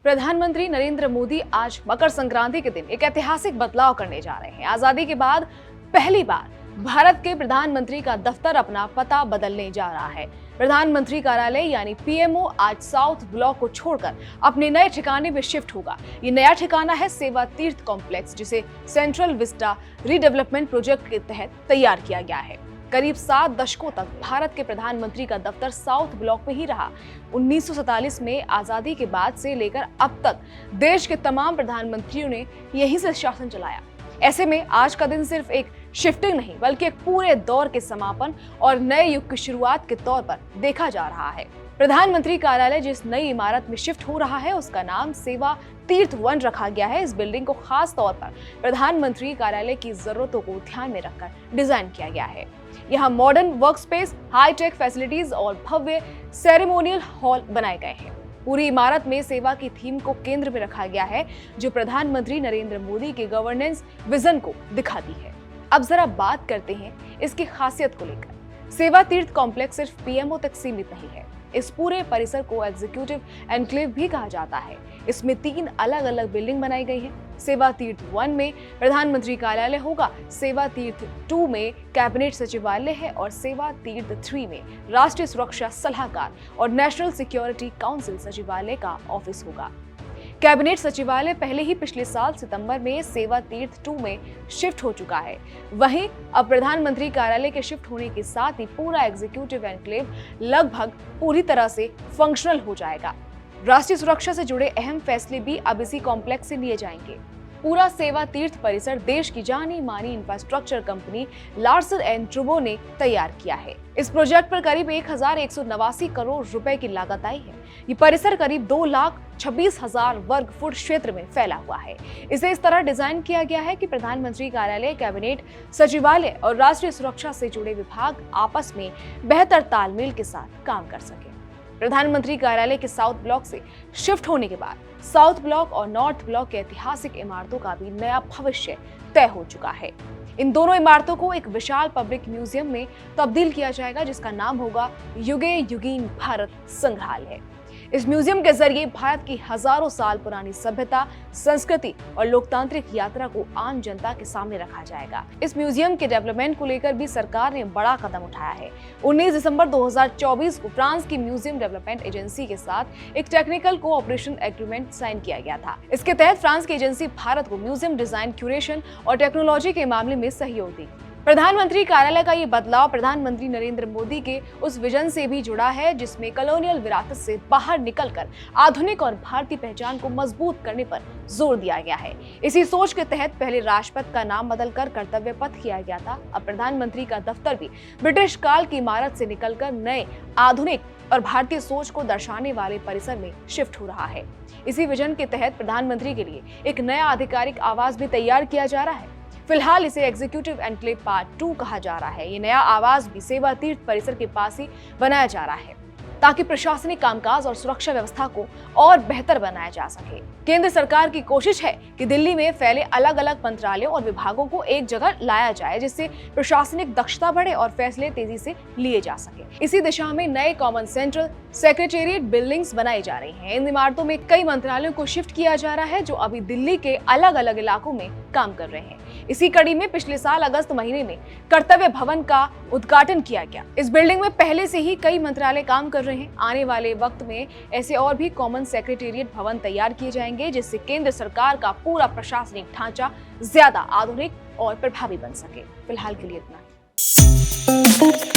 प्रधानमंत्री नरेंद्र मोदी आज मकर संक्रांति के दिन एक ऐतिहासिक बदलाव करने जा रहे हैं। आजादी के बाद पहली बार भारत के प्रधानमंत्री का दफ्तर अपना पता बदलने जा रहा है। प्रधानमंत्री कार्यालय यानी पीएमओ आज साउथ ब्लॉक को छोड़कर अपने नए ठिकाने में शिफ्ट होगा। ये नया ठिकाना है सेवा तीर्थ कॉम्प्लेक्स, जिसे सेंट्रल विस्टा रीडेवलपमेंट प्रोजेक्ट के तहत तैयार किया गया है। करीब 7 दशकों तक भारत के प्रधानमंत्री का दफ्तर साउथ ब्लॉक में ही रहा। 1947 में आजादी के बाद से लेकर अब तक देश के तमाम प्रधानमंत्रियों ने यहीं से शासन चलाया। ऐसे में आज का दिन सिर्फ एक शिफ्टिंग नहीं, बल्कि एक पूरे दौर के समापन और नए युग की शुरुआत के तौर पर देखा जा रहा है। प्रधानमंत्री कार्यालय जिस नई इमारत में शिफ्ट हो रहा है, उसका नाम सेवा तीर्थ 1 रखा गया है। इस बिल्डिंग को खास तौर पर प्रधानमंत्री कार्यालय की जरूरतों को ध्यान में रखकर डिजाइन किया गया है। यहाँ modern work space, high tech facilities और भव्य सेरेमोनियल हॉल बनाए गए हैं। पूरी इमारत में सेवा की थीम को केंद्र में रखा गया है, जो प्रधानमंत्री नरेंद्र मोदी के गवर्नेंस विजन को दिखाती है। अब जरा बात करते हैं इसकी खासियत को लेकर। सेवा तीर्थ कॉम्प्लेक्स सिर्फ पीएमओ तक सीमित नहीं है। इस पूरे परिसर को एग्जीक्यूटिव एनक्लेव भी कहा जाता है। इसमें 3 अलग अलग बिल्डिंग बनाई गई हैं। सेवा तीर्थ 1 में प्रधानमंत्री कार्यालय होगा, सेवा तीर्थ 2 में कैबिनेट सचिवालय है और सेवा तीर्थ 3 में राष्ट्रीय सुरक्षा सलाहकार और नेशनल सिक्योरिटी काउंसिल सचिवालय का ऑफिस होगा। कैबिनेट सचिवालय पहले ही पिछले साल सितंबर में सेवा तीर्थ 2 में शिफ्ट हो चुका है। वहीं अब प्रधानमंत्री कार्यालय के शिफ्ट होने के साथ ही पूरा एग्जीक्यूटिव एनक्लेव लगभग पूरी तरह से फंक्शनल हो जाएगा। राष्ट्रीय सुरक्षा से जुड़े अहम फैसले भी अब इसी कॉम्प्लेक्स से लिए जाएंगे। पूरा सेवा तीर्थ परिसर देश की जानी मानी infrastructure company Larsen and Toubro ने तैयार किया है। इस प्रोजेक्ट पर करीब 1189 करोड़ रुपए की लागत आई है। ये परिसर करीब 2,26,000 वर्ग फुट क्षेत्र में फैला हुआ है। इसे इस तरह डिजाइन किया गया है कि प्रधानमंत्री कार्यालय, कैबिनेट सचिवालय और राष्ट्रीय सुरक्षा से जुड़े विभाग आपस में बेहतर तालमेल के साथ काम कर सके। प्रधानमंत्री कार्यालय के साउथ ब्लॉक से शिफ्ट होने के बाद साउथ ब्लॉक और नॉर्थ ब्लॉक के ऐतिहासिक इमारतों का भी नया भविष्य तय हो चुका है। इन दोनों इमारतों को एक विशाल पब्लिक म्यूजियम में तब्दील किया जाएगा, जिसका नाम होगा युगे युगीन भारत संग्रहालय। इस म्यूजियम के जरिए भारत की हजारों साल पुरानी सभ्यता, संस्कृति और लोकतांत्रिक यात्रा को आम जनता के सामने रखा जाएगा। इस म्यूजियम के डेवलपमेंट को लेकर भी सरकार ने बड़ा कदम उठाया है। 19 दिसंबर 2024 को फ्रांस की म्यूजियम डेवलपमेंट एजेंसी के साथ एक टेक्निकल कोऑपरेशन एग्रीमेंट साइन किया गया था। इसके तहत फ्रांस की एजेंसी भारत को म्यूजियम डिजाइन, क्यूरेशन और टेक्नोलॉजी के मामले में सहयोग देगी। प्रधानमंत्री कार्यालय का ये बदलाव प्रधानमंत्री नरेंद्र मोदी के उस विजन से भी जुड़ा है, जिसमें कॉलोनियल विरासत से बाहर निकलकर आधुनिक और भारतीय पहचान को मजबूत करने पर जोर दिया गया है। इसी सोच के तहत पहले राजपथ का नाम बदलकर कर्तव्य पथ किया गया था। अब प्रधानमंत्री का दफ्तर भी ब्रिटिश काल की इमारत से निकलकर नए, आधुनिक और भारतीय सोच को दर्शाने वाले परिसर में शिफ्ट हो रहा है। इसी विजन के तहत प्रधानमंत्री के लिए एक नया आधिकारिक आवास भी तैयार किया जा रहा है। फिलहाल इसे एग्जीक्यूटिव एनक्लेव पार्ट 2 कहा जा रहा है। ये नया आवास भी सेवा तीर्थ परिसर के पास ही बनाया जा रहा है, ताकि प्रशासनिक कामकाज और सुरक्षा व्यवस्था को और बेहतर बनाया जा सके। केंद्र सरकार की कोशिश है कि दिल्ली में फैले अलग अलग मंत्रालयों और विभागों को एक जगह लाया जाए, जिससे प्रशासनिक दक्षता बढ़े और फैसले तेजी से लिए जा सके। इसी दिशा में नए कॉमन सेंट्रल सेक्रेटेरिएट बिल्डिंग्स बनाई जा रही हैं। इन इमारतों में कई मंत्रालयों को शिफ्ट किया जा रहा है, जो अभी दिल्ली के अलग अलग इलाकों में काम कर रहे हैं। इसी कड़ी में पिछले साल अगस्त महीने में कर्तव्य भवन का उद्घाटन किया गया। इस बिल्डिंग में पहले से ही कई मंत्रालय काम कर रहे हैं। आने वाले वक्त में ऐसे और भी कॉमन सेक्रेटेरिएट भवन तैयार किए जाएंगे, जिससे केंद्र सरकार का पूरा प्रशासनिक ढांचा ज्यादा आधुनिक और प्रभावी बन सके। फिलहाल के लिए इतना ही।